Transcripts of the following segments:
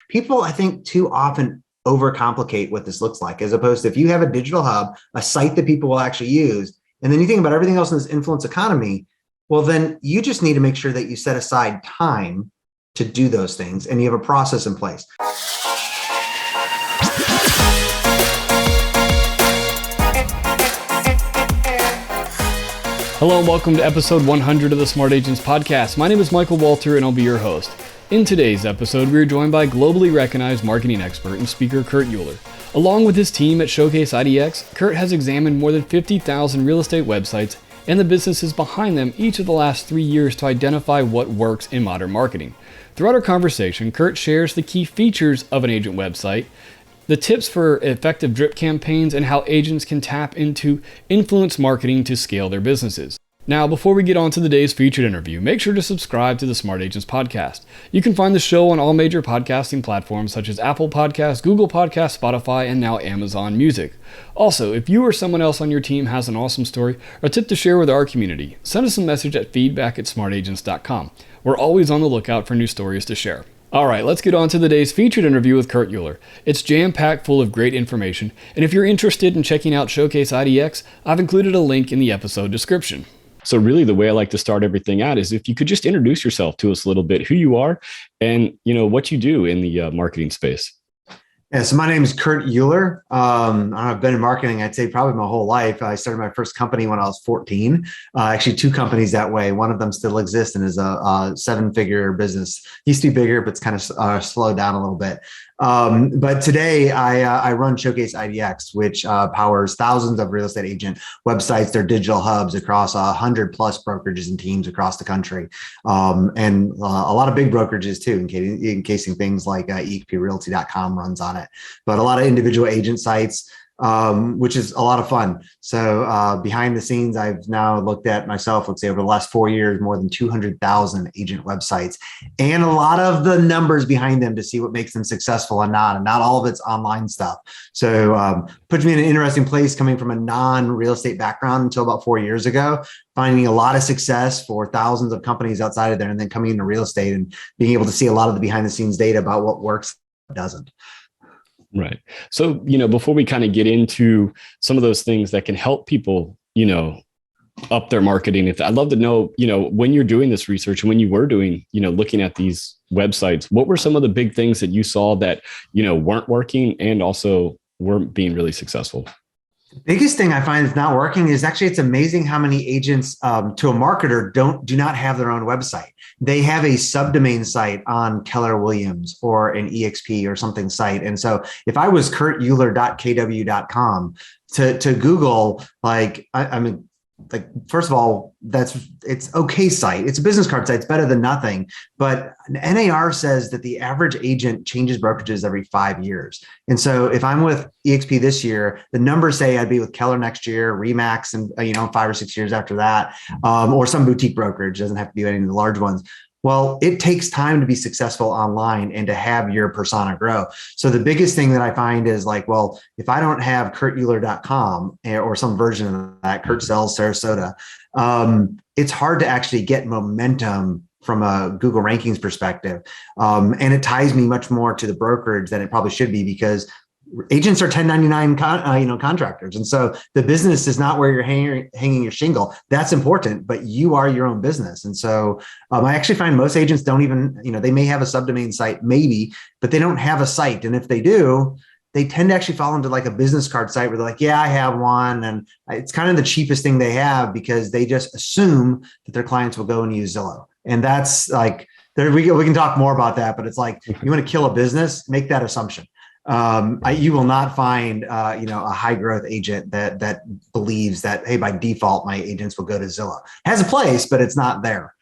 People, I think, too often overcomplicate what this looks like, as opposed to if you have a digital hub, a site that people will actually use, and then you think about everything else in this influence economy, well, then you just need to make sure that you set aside time to do those things and you have a process in place. Hello and welcome to episode 100 of the Smart Agents Podcast. My name is Michael Walter and I'll be your host. In today's episode, we are joined by globally recognized marketing expert and speaker Kurt Uhlir. Along with his team at Showcase IDX, Kurt has examined more than 50,000 real estate websites and the businesses behind them each of the last 3 years to identify what works in modern marketing. Throughout our conversation, Kurt shares the key features of an agent website, the tips for effective drip campaigns, and how agents can tap into influence marketing to scale their businesses. Now, before we get on to the day's featured interview, make sure to subscribe to the Smart Agents Podcast. You can find the show on all major podcasting platforms such as Apple Podcasts, Google Podcasts, Spotify, and now Amazon Music. Also, if you or someone else on your team has an awesome story or tip to share with our community, send us a message at feedback@smartagents.com. We're always on the lookout for new stories to share. All right, let's get on to the day's featured interview with Kurt Uhlir. It's jam-packed full of great information, and if you're interested in checking out Showcase IDX, I've included a link in the episode description. So really the way I like to start everything out is if you could just introduce yourself to us a little bit, who you are and what you do in the marketing space. Yeah, so my name is Kurt Uhlir. I've been in marketing, I'd say probably my whole life. I started my first company when I was 14. Actually, two companies that way. One of them still exists and is a seven-figure business. Used to be bigger, but it's kind of slowed down a little bit. But today I run Showcase IDX, which powers thousands of real estate agent websites, their digital hubs across 100 plus brokerages and teams across the country. And a lot of big brokerages too, encasing things like exprealty.com runs on it, but a lot of individual agent sites, which is a lot of fun. So behind the scenes, I've now looked at myself, let's say over the last 4 years, more than 200,000 agent websites and a lot of the numbers behind them to see what makes them successful and not all of it's online stuff. So puts me in an interesting place coming from a non-real estate background until about 4 years ago, finding a lot of success for thousands of companies outside of there, and then coming into real estate and being able to see a lot of the behind the scenes data about what works and doesn't. Right. So, before we kind of get into some of those things that can help people, up their marketing, I'd love to know, when you're doing this research and when you were doing, looking at these websites, what were some of the big things that you saw that, weren't working and also weren't being really successful? The biggest thing I find is not working is actually, it's amazing how many agents to a marketer do not have their own website. They have a subdomain site on Keller Williams or an EXP or something site. And so if I was kurtuhlir.kw.com to Google, first of all, it's okay site. It's a business card site. It's better than nothing. But NAR says that the average agent changes brokerages every 5 years. And so if I'm with EXP this year, the numbers say I'd be with Keller next year, Remax, and 5 or 6 years after that, or some boutique brokerage. Doesn't have to be any of the large ones. Well, it takes time to be successful online and to have your persona grow. So the biggest thing that I find is if I don't have kurtuhlir.com or some version of that, Kurt sells Sarasota, it's hard to actually get momentum from a Google rankings perspective. And it ties me much more to the brokerage than it probably should be, because agents are 1099 contractors. And so the business is not where you're hanging your shingle. That's important, but you are your own business. And so I actually find most agents don't even, they may have a subdomain site, maybe, but they don't have a site. And if they do, they tend to actually fall into a business card site where they're like, yeah, I have one. And it's kind of the cheapest thing they have because they just assume that their clients will go and use Zillow. And that's we can talk more about that, but it's you want to kill a business, make that assumption. You will not find, a high growth agent that believes that, hey, by default, my agents will go to Zillow. It has a place, but it's not there.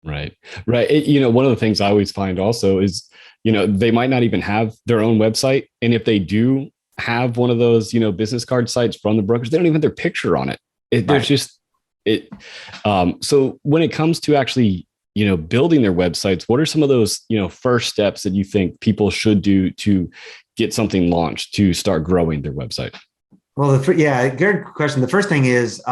Right. One of the things I always find also is, they might not even have their own website. And if they do have one of those, business card sites from the brokers, they don't even have their picture on it. There's just it. So when it comes to actually, building their websites, what are some of those, first steps that you think people should do to get something launched to start growing their website? Well, good question. The first thing is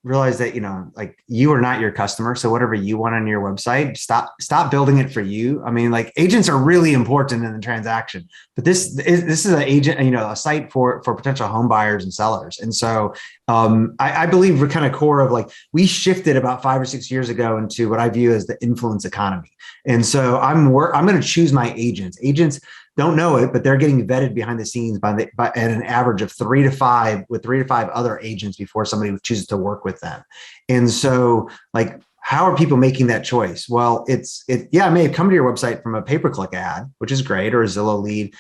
realize that, like you are not your customer. So whatever you want on your website, stop building it for you. I mean, like agents are really important in the transaction, but this is an agent, a site for potential home buyers and sellers. And so I believe we're kind of core of like, we shifted about 5 or 6 years ago into what I view as the influence economy. And so I'm going to choose my agents. Agents don't know it, but they're getting vetted behind the scenes by at an average of 3 to 5 with 3 to 5 other agents before somebody chooses to work with them. And so like, how are people making that choice? Well, I may have come to your website from a pay-per-click ad, which is great, or a Zillow lead,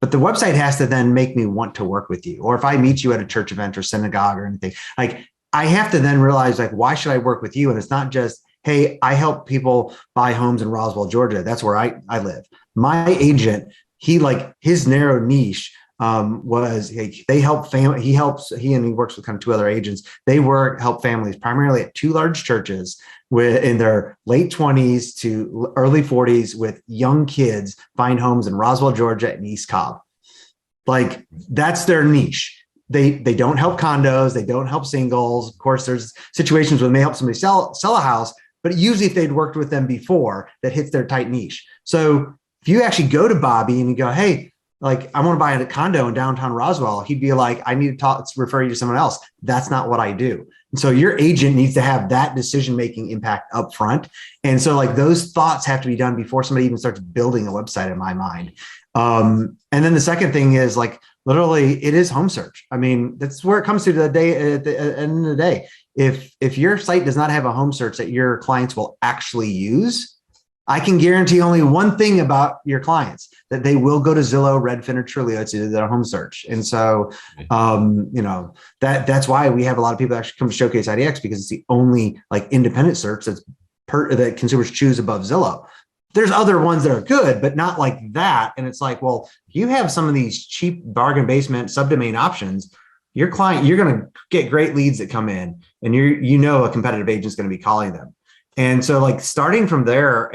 but the website has to then make me want to work with you. Or if I meet you at a church event or synagogue or anything, like I have to then realize like, why should I work with you? And it's not just, hey, I help people buy homes in Roswell, Georgia. That's where I live. My agent, his narrow niche was they help family. He works with kind of 2 other agents. They help families primarily at 2 large churches in their late 20s to early 40s with young kids find homes in Roswell, Georgia and East Cobb. Like that's their niche. They don't help condos. They don't help singles. Of course, there's situations where they may help somebody sell a house, but usually if they'd worked with them before, that hits their tight niche. So if you actually go to Bobby and you go, hey, like I want to buy a condo in downtown Roswell, he'd be like, I need to refer you to someone else. That's not what I do. And so your agent needs to have that decision-making impact up front. And so like those thoughts have to be done before somebody even starts building a website in my mind. And then the second thing is like, literally it is home search. I mean, that's where it comes to the day at the end of the day. If your site does not have a home search that your clients will actually use, I can guarantee only one thing about your clients, that they will go to Zillow, Redfin, or Trulia to do their home search. And so, that's why we have a lot of people actually come to Showcase IDX, because it's the only like independent search that consumers choose above Zillow. There's other ones that are good, but not like that. And it's like, well, you have some of these cheap bargain basement subdomain options. Your client, you're going to get great leads that come in, and a competitive agent is going to be calling them. And so like starting from there,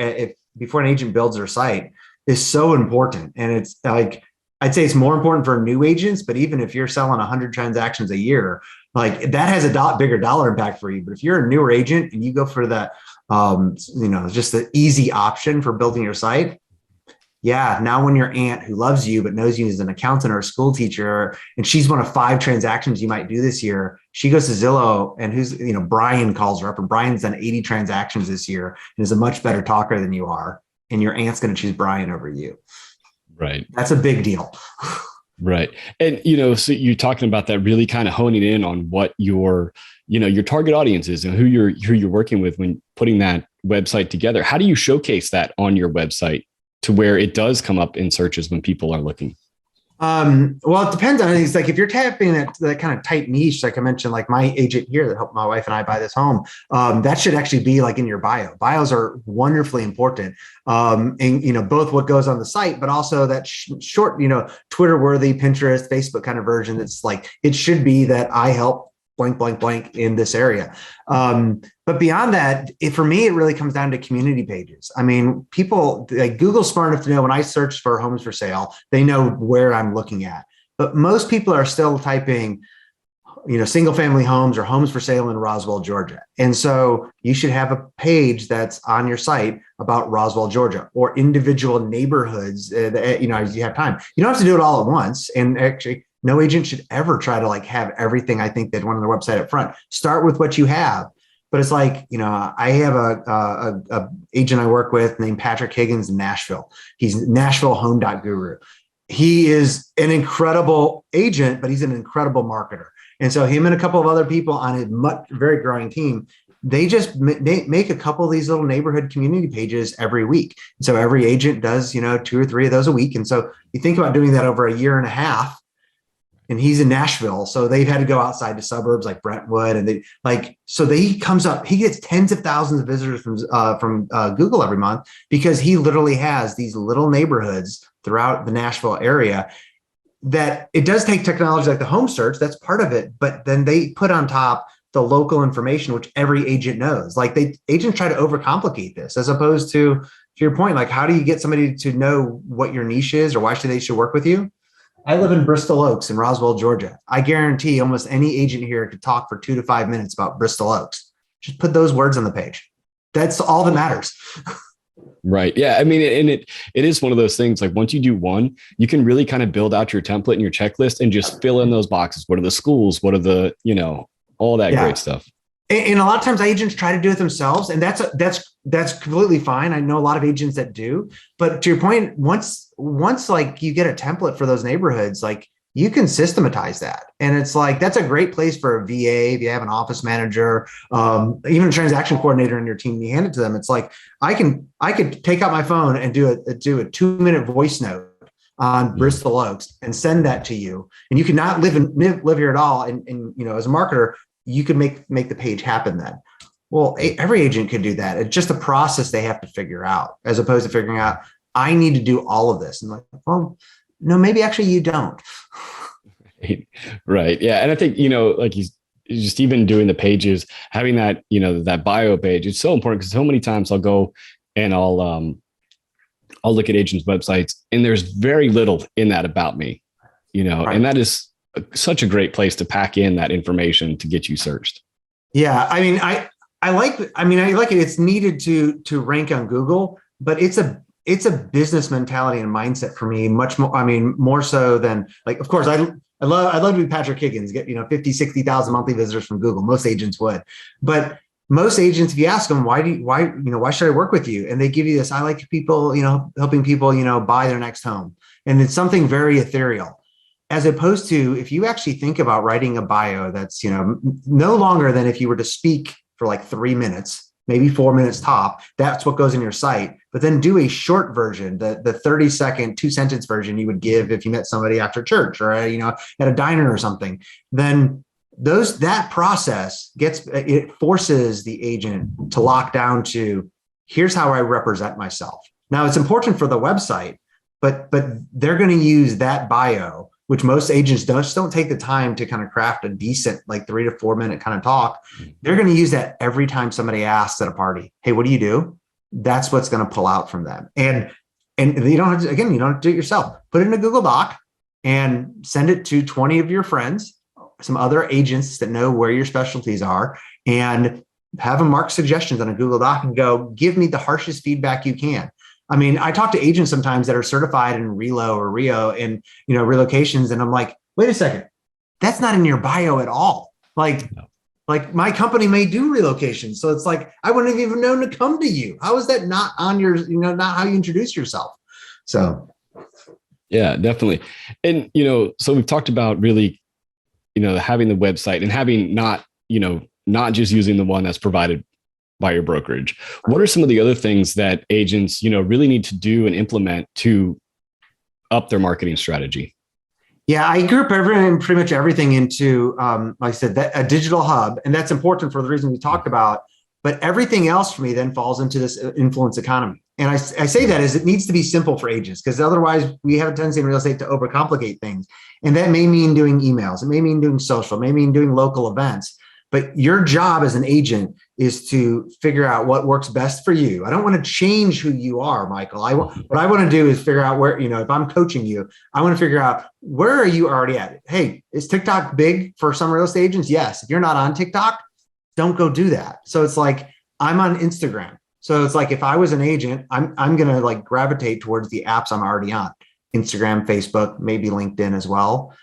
before an agent builds their site is so important. And it's like, I'd say it's more important for new agents, but even if you're selling 100 transactions a year, like that has a bigger dollar impact for you. But if you're a newer agent and you go for that, just the easy option for building your site. Yeah. Now when your aunt who loves you, but knows you as an accountant or a school teacher, and she's one of 5 transactions you might do this year, she goes to Zillow and Brian calls her up, and Brian's done 80 transactions this year and is a much better talker than you are. And your aunt's going to choose Brian over you. Right. That's a big deal. Right. And, so you're talking about that, really kind of honing in on what your target audience is and who you're working with when putting that website together. How do you showcase that on your website to where it does come up in searches when people are looking? Well, it depends on things. Like if you're tapping that kind of tight niche, like I mentioned, like my agent here that helped my wife and I buy this home, that should actually be like in your bio. Bios are wonderfully important. And both what goes on the site, but also that short, Twitter worthy, Pinterest, Facebook kind of version. That's like, it should be that I help blank, blank, blank in this area. But beyond that, for me, it really comes down to community pages. I mean, people like Google's smart enough to know when I search for homes for sale, they know where I'm looking at. But most people are still typing, single family homes or homes for sale in Roswell, Georgia. And so you should have a page that's on your site about Roswell, Georgia, or individual neighborhoods, as you have time. You don't have to do it all at once. And actually, no agent should ever try to like have everything I think they'd want on their website up front. Start with what you have. But it's like, I have a agent I work with named Patrick Higgins in Nashville. He's Nashville Home.guru. He is an incredible agent, but he's an incredible marketer. And so him and a couple of other people on his very growing team, they just make a couple of these little neighborhood community pages every week. And so every agent does, 2 or 3 of those a week. And so you think about doing that over a year and a half. And he's in Nashville, so they've had to go outside to suburbs like Brentwood, and he gets tens of thousands of visitors from Google every month, because he literally has these little neighborhoods throughout the Nashville area. That it does take technology like the home search, that's part of it, but then they put on top the local information, which every agent knows. Like agents try to overcomplicate this, as opposed to your point, like how do you get somebody to know what your niche is or why they should work with you? I live in Bristol Oaks in Roswell, Georgia. I guarantee almost any agent here could talk for 2 to 5 minutes about Bristol Oaks. Just put those words on the page. That's all that matters. Right. Yeah. I mean, and it is one of those things, like once you do one, you can really kind of build out your template and your checklist and just fill in those boxes. What are the schools? What are the, all that great stuff. And a lot of times agents try to do it themselves, and that's completely fine. I know a lot of agents that do, but to your point, once like you get a template for those neighborhoods, like you can systematize that. And it's like, that's a great place for a VA. If you have an office manager, even a transaction coordinator in your team, you hand it to them. It's like, I could take out my phone and do a 2-minute voice note on Bristol Oaks and send that to you. And you cannot live here at all. And as a marketer, you could make the page happen then. Well, every agent could do that. It's just a process they have to figure out, as opposed to figuring out, I need to do all of this. And like, well, no, maybe actually you don't. Right. Yeah. And I think, like he's just even doing the pages, having that, that bio page, it's so important, because so many times I'll go and I'll look at agents' websites and there's very little in that about me, right. And that is such a great place to pack in that information to get you searched. Yeah. I mean, I like it. It's needed to rank on Google, but it's a business mentality and mindset for me, much more. I mean, more so than, like, of course, I love to be Patrick Higgins, get 50, 60,000 monthly visitors from Google. Most agents would, but most agents, if you ask them, why should I work with you? And they give you this, I like people, helping people, buy their next home. And it's something very ethereal, as opposed to if you actually think about writing a bio that's, no longer than if you were to speak for like 3 minutes, maybe 4 minutes top, that's what goes in your site. But then do a short version, the 30-second, 2-sentence version you would give if you met somebody after church or, at a diner or something. Then that process it forces the agent to lock down to, here's how I represent myself. Now, it's important for the website, but they're going to use that bio, which most agents don't take the time to kind of craft a decent, like 3 to 4 minute kind of talk. They're going to use that every time somebody asks at a party, hey, what do you do? That's what's going to pull out from them. And you don't have to, again, you don't have to do it yourself. Put it in a Google Doc and send it to 20 of your friends, some other agents that know where your specialties are, and have them mark suggestions on a Google Doc and go, give me the harshest feedback you can. I mean, I talk to agents sometimes that are certified in Relo or Rio and, relocations. And I'm like, wait a second, that's not in your bio at all. Like my company may do relocations. So it's like, I wouldn't have even known to come to you. How is that not on your, not how you introduce yourself? So. Yeah, definitely. And, so we've talked about really, having the website and having not just using the one that's provided by your brokerage. What are some of the other things that agents, really need to do and implement to up their marketing strategy? Yeah, I group pretty much everything into, like I said, a digital hub. And that's important for the reason we talked about. But everything else for me then falls into this influence economy. And I say that as it needs to be simple for agents, because otherwise we have a tendency in real estate to overcomplicate things. And that may mean doing emails. It may mean doing social. It may mean doing local events. But your job as an agent is to figure out what works best for you. I don't want to change who you are, Michael. What I want to do is figure out where, if I'm coaching you, I want to figure out, where are you already at? Hey, is TikTok big for some real estate agents? Yes. If you're not on TikTok, don't go do that. So it's like, I'm on Instagram. So it's like, if I was an agent, I'm going to like gravitate towards the apps I'm already on. Instagram, Facebook, maybe LinkedIn as well.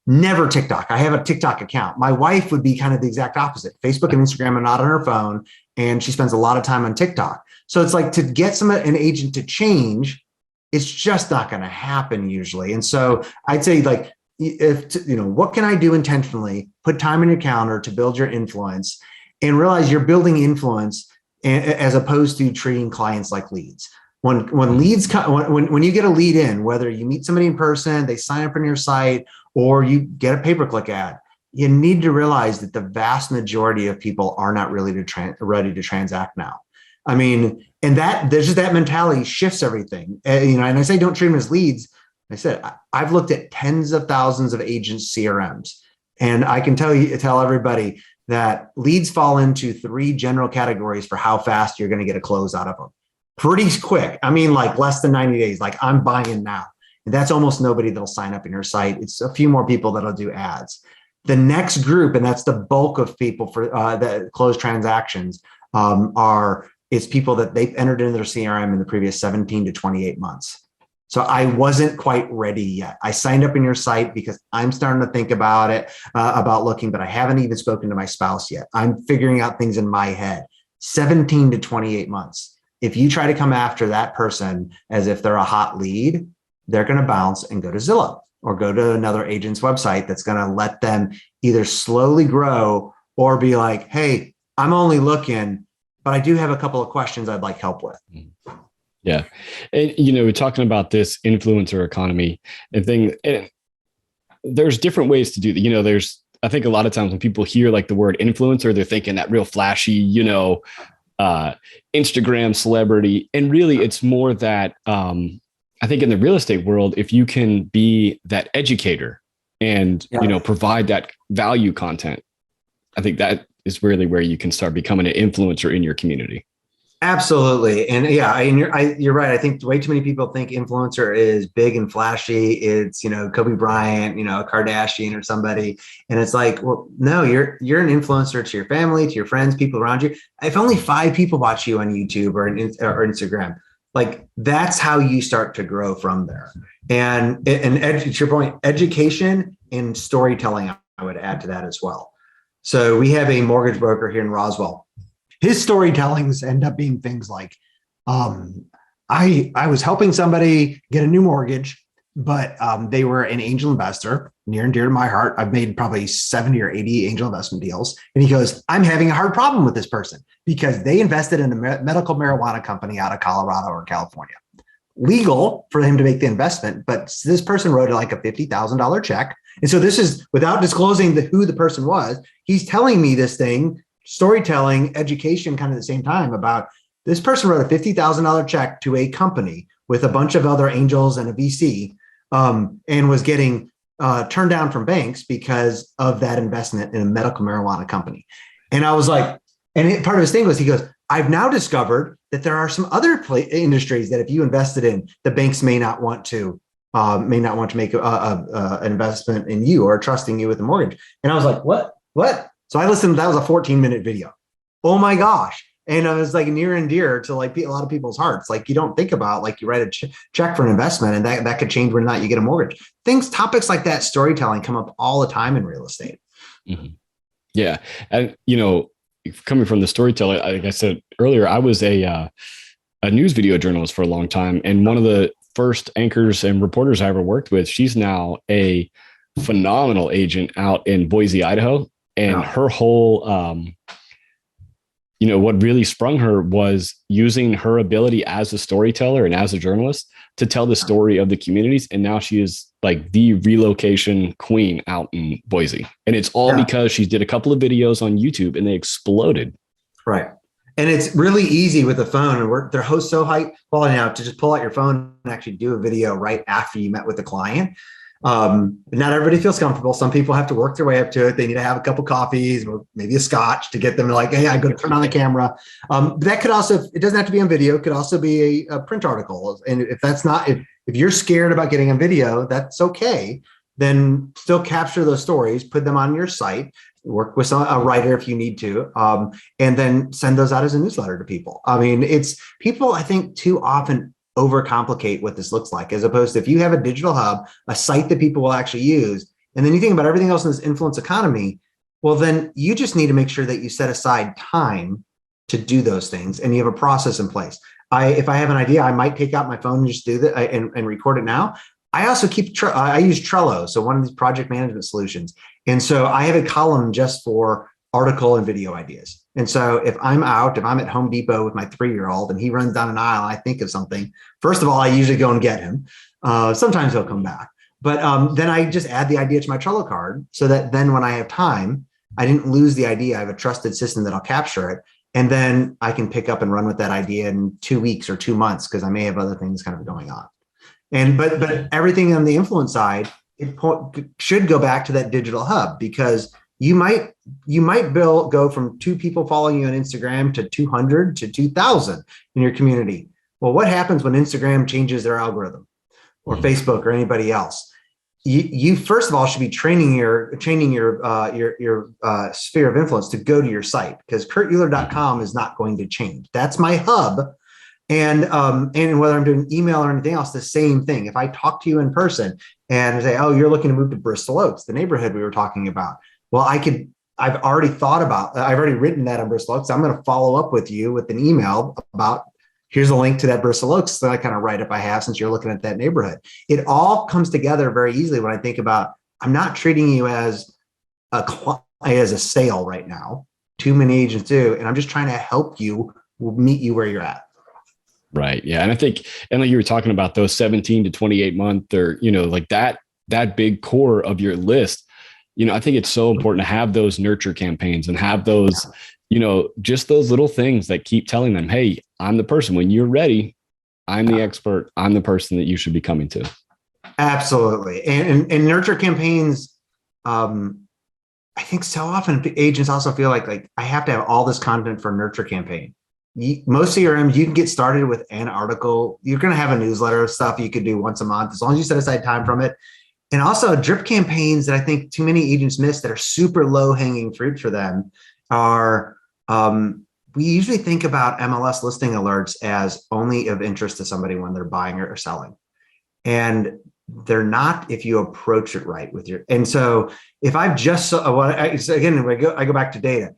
Never TikTok. I have a TikTok account. My wife would be kind of the exact opposite. Facebook and Instagram are not on her phone, and she spends a lot of time on TikTok. So it's like, to get an agent to change, it's just not going to happen usually. And so I'd say, like, what can I do intentionally? Put time in your calendar to build your influence, and realize you're building influence as opposed to treating clients like leads. When leads come, when you get a lead in, whether you meet somebody in person, they sign up on your site, or you get a pay-per-click ad, you need to realize that the vast majority of people are not really ready to transact now. I mean, and there's just that mentality shifts everything. And I say, don't treat them as leads. I said, I've looked at tens of thousands of agents' CRMs, and I can tell everybody that leads fall into 3 general categories for how fast you're going to get a close out of them. Pretty quick. I mean, like less than 90 days, like I'm buying now. And that's almost nobody that'll sign up in your site. It's a few more people that'll do ads. The next group, and that's the bulk of people for that close transactions, it's people that they've entered into their CRM in the previous 17 to 28 months. So I wasn't quite ready yet. I signed up in your site because I'm starting to think about it, about looking, but I haven't even spoken to my spouse yet. I'm figuring out things in my head. 17 to 28 months. If you try to come after that person as if they're a hot lead, they're going to bounce and go to Zillow or go to another agent's website that's going to let them either slowly grow or be like, hey, I'm only looking, but I do have a couple of questions I'd like help with. Yeah. And, we're talking about this influencer economy and thing. And there's different ways to do that. I think a lot of times when people hear like the word influencer, they're thinking that real flashy, Instagram celebrity. And really it's more that, I think in the real estate world, if you can be that educator and, provide that value content, I think that is really where you can start becoming an influencer in your community. Absolutely. And you're right. I think way too many people think influencer is big and flashy. It's, Kobe Bryant, a Kardashian or somebody. And it's like, well, no, you're an influencer to your family, to your friends, people around you. If only 5 people watch you on YouTube or Instagram, like that's how you start to grow from there. And to your point, education and storytelling, I would add to that as well. So we have a mortgage broker here in Roswell. His storytellings end up being things like, I was helping somebody get a new mortgage, but they were an angel investor, near and dear to my heart. I've made probably 70 or 80 angel investment deals. And he goes, I'm having a hard problem with this person because they invested in a medical marijuana company out of Colorado or California. Legal for him to make the investment, but this person wrote like a $50,000 check. And so this is without disclosing who the person was. He's telling me this thing, storytelling, education, kind of at the same time about this person wrote a $50,000 check to a company with a bunch of other angels and a VC, and was getting turned down from banks because of that investment in a medical marijuana company. And I was like, part of his thing was, he goes, I've now discovered that there are some other industries that if you invested in, the banks may not want to make an investment in you or trusting you with a mortgage. And I was like, what? So I listened, that was a 14-minute video. Oh my gosh. And I was like near and dear to like a lot of people's hearts. Like you don't think about like you write a check for an investment and that could change whether or not you get a mortgage. Topics like that, storytelling come up all the time in real estate. Mm-hmm. Yeah. And, coming from the storyteller, like I said earlier, I was a news video journalist for a long time. And one of the first anchors and reporters I ever worked with, she's now a phenomenal agent out in Boise, Idaho. And her whole, what really sprung her was using her ability as a storyteller and as a journalist to tell the story of the communities. And now she is like the relocation queen out in Boise. And it's all because she did a couple of videos on YouTube and they exploded. Right. And it's really easy with a phone, and they're so high quality now to just pull out your phone and actually do a video right after you met with the client. Not everybody feels comfortable. Some people have to work their way up to it. They need to have a couple coffees or maybe a scotch to get them like, hey, I go to turn on the camera. That could also, it doesn't have to be on video. It could also be a print article. And if that's not, if you're scared about getting on video, that's okay. Then still capture those stories, put them on your site, work with a writer if you need to, and then send those out as a newsletter to people. I mean, it's people, I think, too often overcomplicate what this looks like, as opposed to if you have a digital hub, a site that people will actually use, and then you think about everything else in this influence economy, well, then you just need to make sure that you set aside time to do those things and you have a process in place. If I have an idea, I might take out my phone and just do that and record it now. I also I use Trello, so one of these project management solutions. And so I have a column just for article and video ideas. And so if I'm at Home Depot with my 3-year-old and he runs down an aisle and I think of something, first of all, I usually go and get him. Sometimes he'll come back. But then I just add the idea to my Trello card so that then when I have time, I didn't lose the idea. I have a trusted system that'll capture it. And then I can pick up and run with that idea in 2 weeks or 2 months because I may have other things kind of going on. But everything on the influence side, it should go back to that digital hub, because you might go from 2 people following you on Instagram to 200 to 2,000 in your community. Well, what happens when Instagram changes their algorithm? or Facebook or anybody else. You first of all should be training your sphere of influence to go to your site, because kurtuhlir.com is not going to change. That's my hub. And whether I'm doing email or anything else, the same thing. If I talk to you in person and say, oh, you're looking to move to Bristol Oaks, the neighborhood we were talking about. Well, I've already written that on Bristol Oaks. I'm going to follow up with you with an email about, here's a link to that Bristol Oaks, that I kind of write up I have, since you're looking at that neighborhood. It all comes together very easily when I think about, I'm not treating you as a sale right now. Too many agents do. And I'm just trying to help you, meet you where you're at. Right. Yeah. And I think, and like you were talking about those 17 to 28 month, or, like that big core of your list, I think it's so important to have those nurture campaigns and have those, just those little things that keep telling them, hey, I'm the person. When you're ready, I'm the expert. I'm the person that you should be coming to. Absolutely. And nurture campaigns, I think so often agents also feel like I have to have all this content for a nurture campaign. Most CRMs, you can get started with an article. You're going to have a newsletter of stuff you could do once a month, as long as you set aside time from it. And also drip campaigns that I think too many agents miss, that are super low hanging fruit for them, are we usually think about MLS listing alerts as only of interest to somebody when they're buying or selling. And they're not if you approach it right with your. And so if I've just, again, I go back to data.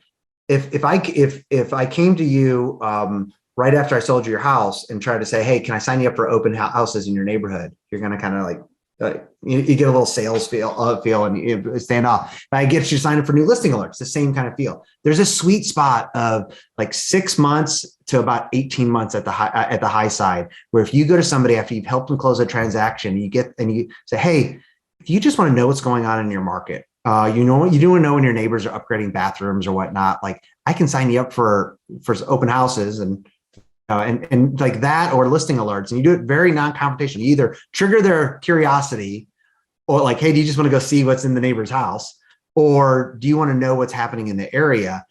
If I came to you right after I sold you your house and tried to say, hey, can I sign you up for open houses in your neighborhood? You're going to kind of like, you get a little sales feel and you stand off. If I get you signed up for new listing alerts, the same kind of feel. There's a sweet spot of like 6 months to about 18 months at the high side, where if you go to somebody after you've helped them close a transaction, you say, hey, if you just want to know what's going on in your market, you do want to know when your neighbors are upgrading bathrooms or whatnot, like I can sign you up for open houses and like that, or listing alerts. And you do it very non-confrontational. You either trigger their curiosity, or like, hey, do you just want to go see what's in the neighbor's house? Or do you want to know what's happening in the area?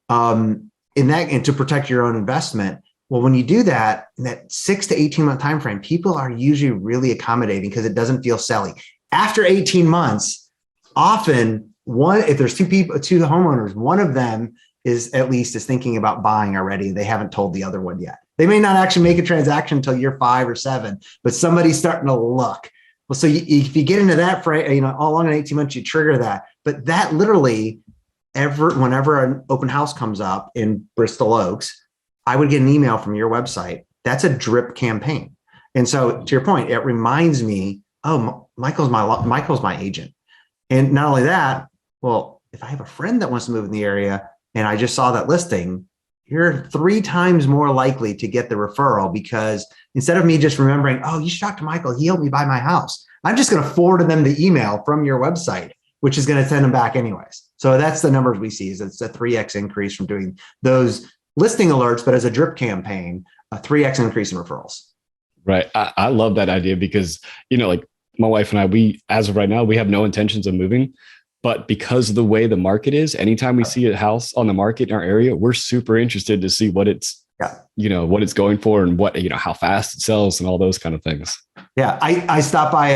And to protect your own investment. Well, when you do that, in that 6 to 18 month time frame, people are usually really accommodating because it doesn't feel silly. After 18 months, often if there's two homeowners, one of them is thinking about buying already. They haven't told the other one yet. They may not actually make a transaction until year 5 or 7, but somebody's starting to look. Well, so if you get into that, all along in 18 months, you trigger that. But that literally, whenever an open house comes up in Bristol Oaks, I would get an email from your website. That's a drip campaign. And so to your point, it reminds me, oh, Michael's my agent. And not only that, well, if I have a friend that wants to move in the area and I just saw that listing, you're 3 times more likely to get the referral, because instead of me just remembering, oh, you should talk to Michael, he helped me buy my house, I'm just going to forward them the email from your website, which is going to send them back anyways. So that's the numbers we see. Is it's a 3x increase from doing those listing alerts, but as a drip campaign, a 3x increase in referrals. Right. I love that idea because, like my wife and I, as of right now, we have no intentions of moving. But because of the way the market is, anytime we see a house on the market in our area, we're super interested to see what it's, what it's going for and what, how fast it sells and all those kind of things. Yeah. I stopped by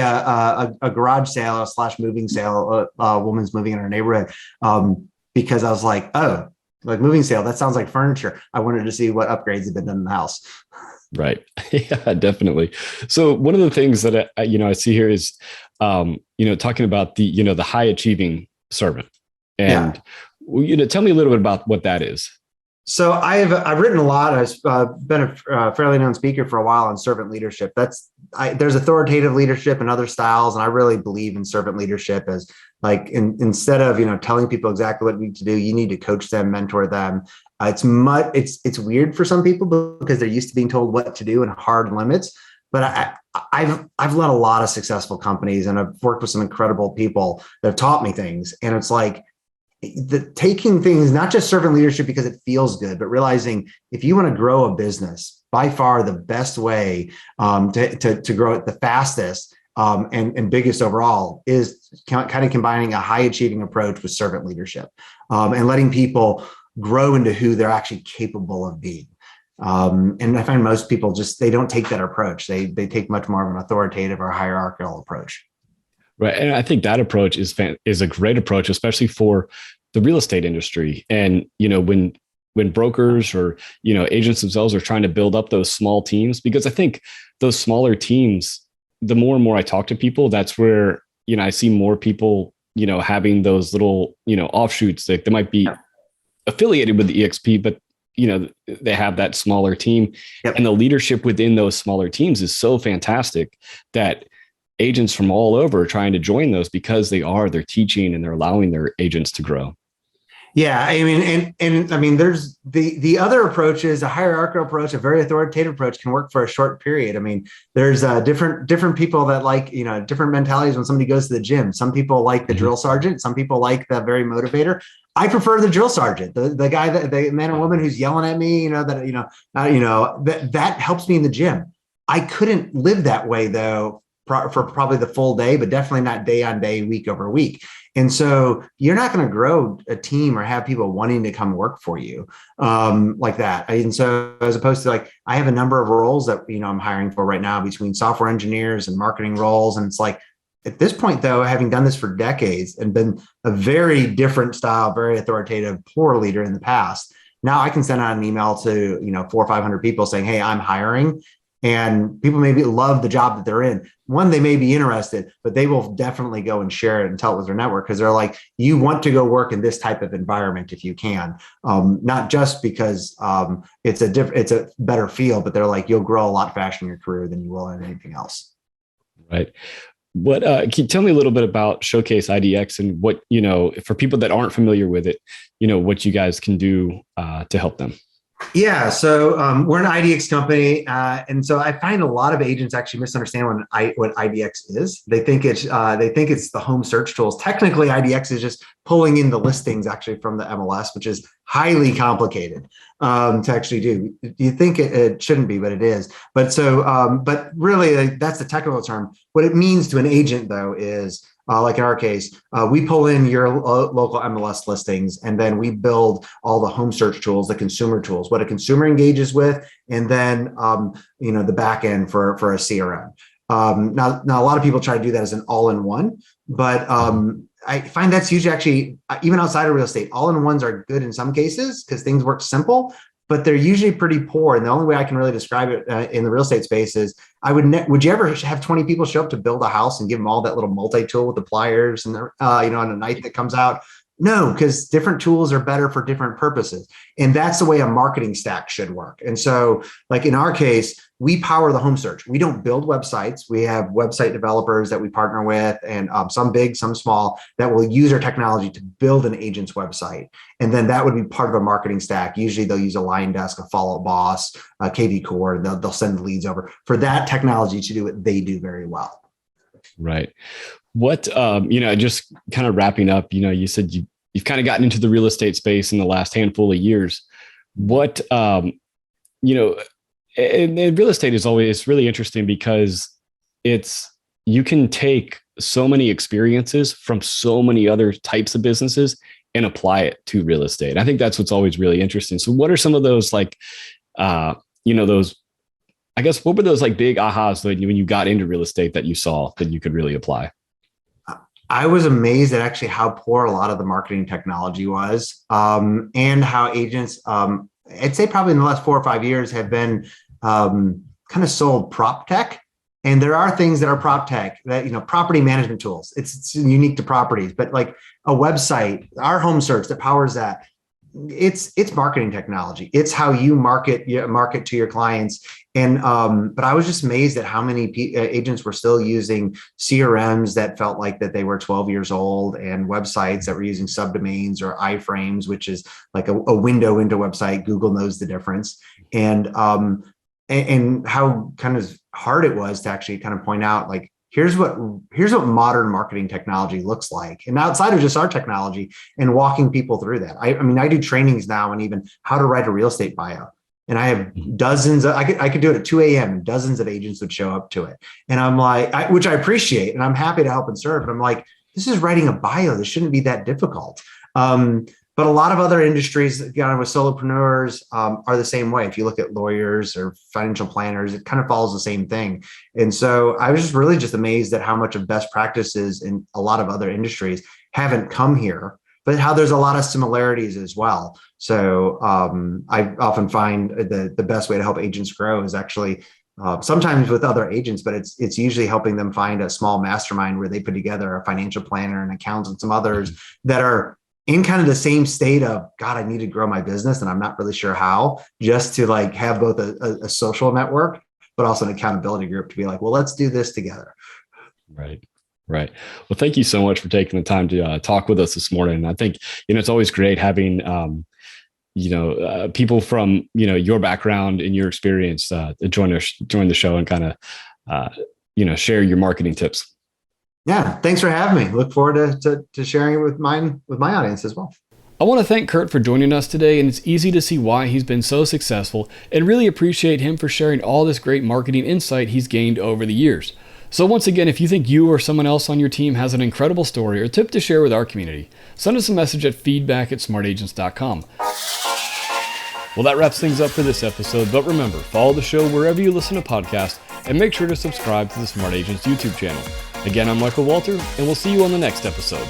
a garage sale / moving sale. A woman's moving in her neighborhood because I was like, oh, like moving sale, that sounds like furniture. I wanted to see what upgrades have been done in the house. Right. Yeah, definitely. So one of the things that I see here is, talking about the high achieving servant, and tell me a little bit about what that is. So I've written a lot. I've been a fairly known speaker for a while on servant leadership. There's authoritative leadership and other styles, and I really believe in servant leadership as like instead of telling people exactly what you need to do, you need to coach them, mentor them. It's weird for some people because they're used to being told what to do and hard limits. But I've led a lot of successful companies, and I've worked with some incredible people that have taught me things. And it's like taking things, not just servant leadership because it feels good, but realizing if you want to grow a business, by far the best way to grow it the fastest and biggest overall is kind of combining a high achieving approach with servant leadership and letting people grow into who they're actually capable of being. And I find most people they don't take that approach. They take much more of an authoritative or hierarchical approach. Right. And I think that approach is a great approach, especially for the real estate industry. And, when brokers or, agents themselves are trying to build up those small teams, because I think those smaller teams, the more and more I talk to people, that's where, I see more people, having those little, offshoots that they might be affiliated with the EXP, but they have that smaller team. Yep. And the leadership within those smaller teams is so fantastic that agents from all over are trying to join those because they're teaching and they're allowing their agents to grow. Yeah, I mean, and I mean, there's the other approaches, a hierarchical approach, a very authoritative approach can work for a short period. I mean, there's different people that like, different mentalities when somebody goes to the gym. Some people like the drill sergeant. Some people like the very motivator. I prefer the drill sergeant, the guy the man or woman who's yelling at me, that helps me in the gym. I couldn't live that way though for probably the full day, but definitely not day on day, week over week. And so you're not going to grow a team or have people wanting to come work for you like that. And so as opposed to I have a number of roles that, I'm hiring for right now between software engineers and marketing roles. And it's at this point, though, having done this for decades and been a very different style, very authoritative, poor leader in the past, now I can send out an email to, 400 or 500 people saying, hey, I'm hiring. And people maybe love the job that they're in. One, they may be interested, but they will definitely go and share it and tell it with their network because they're like, you want to go work in this type of environment if you can, not just because it's a better field, but they're like, you'll grow a lot faster in your career than you will in anything else. Right. What can you tell me a little bit about Showcase IDX and what, for people that aren't familiar with it, what you guys can do to help them? Yeah, so we're an IDX company, and so I find a lot of agents actually misunderstand what IDX is. They think it's the home search tools. Technically, IDX is just pulling in the listings actually from the MLS, which is highly complicated to actually do. You think it shouldn't be, but it is. But really, that's the technical term. What it means to an agent, though, is like in our case, we pull in your local MLS listings, and then we build all the home search tools, the consumer tools, what a consumer engages with, and then the back end for a CRM. Now a lot of people try to do that as an all-in-one, but I find that's usually actually even outside of real estate, all-in-ones are good in some cases because things work simple, but they're usually pretty poor. And the only way I can really describe it in the real estate space is would you ever have 20 people show up to build a house and give them all that little multi-tool with the pliers and on a knife that comes out? No, because different tools are better for different purposes. And that's the way a marketing stack should work. And so like in our case, we power the home search. We don't build websites. We have website developers that we partner with, and some big, some small, that will use our technology to build an agent's website. And then that would be part of a marketing stack. Usually they'll use a Line Desk, a Follow Up Boss, a KV Core. They'll send the leads over for that technology to do what they do very well. Right. What, just kind of wrapping up, you said you've kind of gotten into the real estate space in the last handful of years. What, and real estate is always really interesting because you can take so many experiences from so many other types of businesses and apply it to real estate. I think that's what's always really interesting. So what are some of those what were those big ahas when you got into real estate that you saw that you could really apply? I was amazed at actually how poor a lot of the marketing technology was, and how agents, I'd say probably in the last 4 or 5 years have been kind of sold prop tech. And there are things that are prop tech that, property management tools, it's unique to properties, but like a website, our home search that powers that, it's marketing technology. It's how you market to your clients. And but I was just amazed at how many agents were still using CRMs that felt like that they were 12 years old, and websites that were using subdomains or iframes, which is like a window into a website. Google knows the difference. And how kind of hard it was to actually kind of point out here's what modern marketing technology looks like, and outside of just our technology, and walking people through that. I mean, I do trainings now, and even how to write a real estate bio. And I have dozens of, I could do it at 2 a.m. and dozens of agents would show up to it. And I'm like, which I appreciate, and I'm happy to help and serve. But I'm like, this is writing a bio. This shouldn't be that difficult. But But a lot of other industries, with solopreneurs, are the same way. If you look at lawyers or financial planners, it kind of follows the same thing. And so I was just really just amazed at how much of best practices in a lot of other industries haven't come here, but how there's a lot of similarities as well. So I often find the best way to help agents grow is actually sometimes with other agents, but it's usually helping them find a small mastermind where they put together a financial planner, an accountant, some others that are in kind of the same state of, God, I need to grow my business and I'm not really sure how, just to like have both a social network, but also an accountability group to be like, well, let's do this together. Right. Right. Well, thank you so much for taking the time to talk with us this morning. I think, it's always great having, people from, your background and your experience join the show and kind of, share your marketing tips. Yeah. Thanks for having me. Look forward to sharing it with my audience as well. I want to thank Kurt for joining us today, and it's easy to see why he's been so successful and really appreciate him for sharing all this great marketing insight he's gained over the years. So once again, if you think you or someone else on your team has an incredible story or tip to share with our community, send us a message at feedback@smartagents.com. Well, that wraps things up for this episode, but remember, follow the show wherever you listen to podcasts and make sure to subscribe to the Smart Agents YouTube channel. Again, I'm Michael Walter, and we'll see you on the next episode.